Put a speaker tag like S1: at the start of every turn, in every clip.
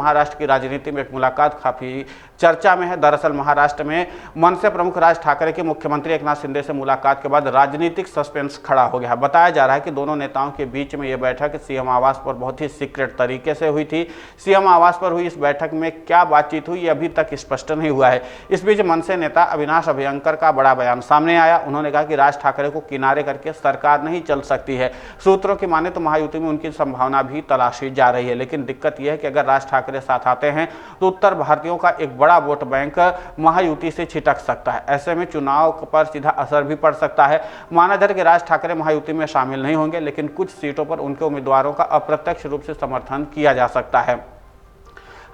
S1: महाराष्ट्र की राजनीति में एक मुलाकात काफी चर्चा में है। दरअसल महाराष्ट्र में मनसे प्रमुख राज ठाकरे की मुख्यमंत्री एकनाथ शिंदे से मुलाकात के बाद राजनीतिक सस्पेंस खड़ा हो गया। बताया जा रहा है कि दोनों नेताओं के बीच में यह बैठक सीएम आवास पर बहुत ही सीक्रेट तरीके से हुई थी। सीएम आवास पर हुई इस बैठक में क्या बातचीत हुई, अभी तक स्पष्ट नहीं हुआ है। इस बीच मनसे नेता अविनाश अभयंकर का बड़ा बयान सामने आया। उन्होंने कहा कि राज ठाकरे को किनारे करके सरकार नहीं चल सकती है। सूत्रों की माने तो महायुति में उनकी संभावना भी तलाशी जा रही है, लेकिन दिक्कत यह है कि अगर राज ठाकरे साथ आते हैं तो उत्तर भारतीयों का एक बड़ा वोट बैंक महायुति से छिटक सकता है। ऐसे में चुनाव पर सीधा असर भी पड़ सकता है। माना जा रहा है कि राज ठाकरे महायुति में शामिल नहीं होंगे, लेकिन कुछ सीटों पर उनके उम्मीदवारों का अप्रत्यक्ष रूप से समर्थन किया जा सकता है।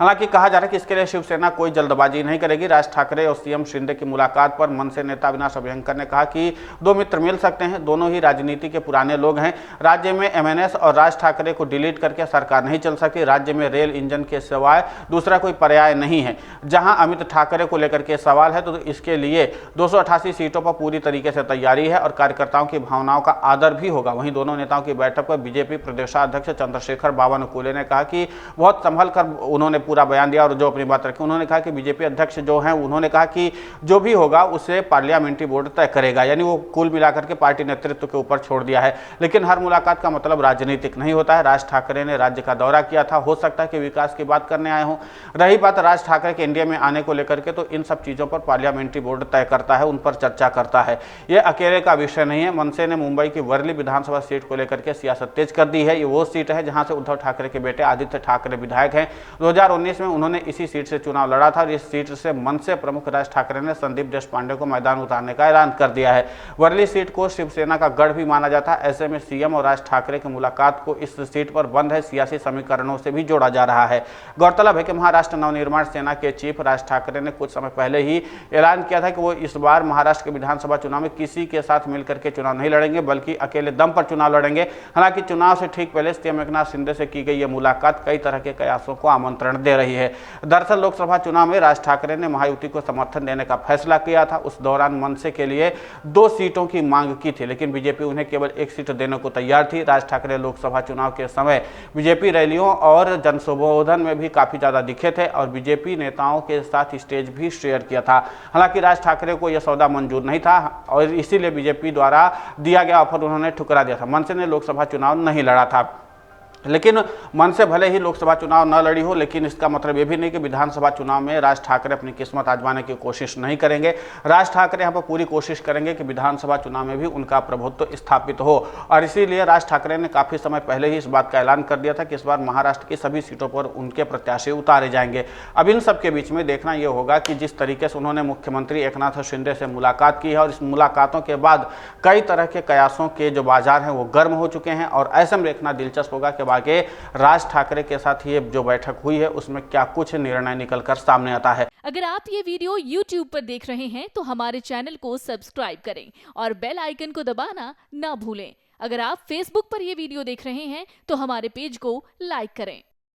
S1: हालांकि कहा जा रहा है कि इसके लिए शिवसेना कोई जल्दबाजी नहीं करेगी। राज ठाकरे और सीएम शिंदे की मुलाकात पर मनसे नेता अविनाश अभयंकर ने कहा कि दो मित्र मिल सकते हैं, दोनों ही राजनीति के पुराने लोग हैं। राज्य में एमएनएस और राज ठाकरे को डिलीट करके सरकार नहीं चल सकती। राज्य में रेल इंजन के सिवाय दूसरा कोई पर्याय नहीं है। जहां अमित ठाकरे को लेकर के सवाल है तो इसके लिए 288 सीटों पर पूरी तरीके से तैयारी है और कार्यकर्ताओं की भावनाओं का आदर भी होगा। वहीं दोनों नेताओं की बैठक पर बीजेपी प्रदेशाध्यक्ष चंद्रशेखर बावनकुले ने कहा कि बहुत संभल कर उन्होंने पूरा बयान दिया और जो अपनी बात रखी। उन्होंने कहा कि बीजेपी अध्यक्ष जो हैं उन्होंने कहा कि जो भी होगा उसे पार्लियामेंट्री बोर्ड तय करेगा, यानी वो कुल मिलाकर के पार्टी नेतृत्व के ऊपर छोड़ दिया है। लेकिन हर मुलाकात का मतलब राजनीतिक नहीं होता है। राज ठाकरे ने राज्य का दौरा किया था, हो सकता है कि विकास की बात करने आए हों। रही बात राज ठाकरे के इंडिया में आने को लेकर के, तो इन सब चीजों पर पार्लियामेंट्री बोर्ड तय करता है, उन पर चर्चा करता है। ये अकेले का विषय नहीं है। मनसे ने मुंबई की वर्ली विधानसभा सीट को लेकर के सियासत तेज कर दी है। ये वो सीट है जहां से उद्धव ठाकरे के बेटे आदित्य ठाकरे विधायक हैं। 2019 में उन्होंने इसी सीट से चुनाव लड़ा था और इस सीट से मनसे प्रमुख राज ठाकरे ने संदीप देशपांडे को मैदान उतारने का ऐलान कर दिया है। वर्ली सीट को शिवसेना का गढ़ भी माना जाता है। ऐसे में सीएम और राज ठाकरे की मुलाकात को इस सीट पर बंद है सियासी समीकरणों से भी जोड़ा जा रहा है। गौरतलब है कि महाराष्ट्र नवनिर्माण सेना के चीफ राज ठाकरे ने कुछ समय पहले ही ऐलान किया था कि वो इस बार महाराष्ट्र के विधानसभा चुनाव में किसी के साथ मिलकर के चुनाव नहीं लड़ेंगे, बल्कि अकेले दम पर चुनाव लड़ेंगे। हालांकि चुनाव से ठीक पहले सीएम एकनाथ शिंदे से की गई यह मुलाकात कई तरह के कयासों को आमंत्रण दे रही है। दरअसल लोकसभा चुनाव में राज ठाकरे ने महायुति को समर्थन देने का फैसला किया था। उस दौरान मनसे के लिए 2 सीटों की मांग की थी, लेकिन बीजेपी उन्हें केवल 1 सीट देने को तैयार थी। राज ठाकरे लोकसभा चुनाव के समय बीजेपी रैलियों और जनसंबोधन में भी काफी ज्यादा दिखे थे और बीजेपी नेताओं के साथ स्टेज भी शेयर किया था। हालांकि राज ठाकरे को यह सौदा मंजूर नहीं था और इसीलिए बीजेपी द्वारा दिया गया ऑफर उन्होंने ठुकरा दिया था। मनसे ने लोकसभा चुनाव नहीं लड़ा था। लेकिन मन से भले ही लोकसभा चुनाव न लड़ी हो, लेकिन इसका मतलब ये भी नहीं कि विधानसभा चुनाव में राज ठाकरे अपनी किस्मत आजमाने की कोशिश नहीं करेंगे। राज ठाकरे यहाँ पर पूरी कोशिश करेंगे कि विधानसभा चुनाव में भी उनका प्रभुत्व स्थापित हो और इसीलिए राज ठाकरे ने काफ़ी समय पहले ही इस बात का ऐलान कर दिया था कि इस बार महाराष्ट्र की सभी सीटों पर उनके प्रत्याशी उतारे जाएंगे। अब इन सब के बीच में देखना यह होगा कि जिस तरीके से उन्होंने मुख्यमंत्री एकनाथ शिंदे से मुलाकात की है और इस मुलाकातों के बाद कई तरह के कयासों के जो बाजार हैं वो गर्म हो चुके हैं और ऐसे में देखना दिलचस्प होगा कि आगे राज ठाकरे के साथ ये जो बैठक हुई है उसमें क्या कुछ निर्णय निकलकर सामने आता है।
S2: अगर आप ये वीडियो YouTube पर देख रहे हैं तो हमारे चैनल को सब्सक्राइब करें और बेल आइकन को दबाना ना भूलें। अगर आप Facebook पर ये वीडियो देख रहे हैं तो हमारे पेज को लाइक करें।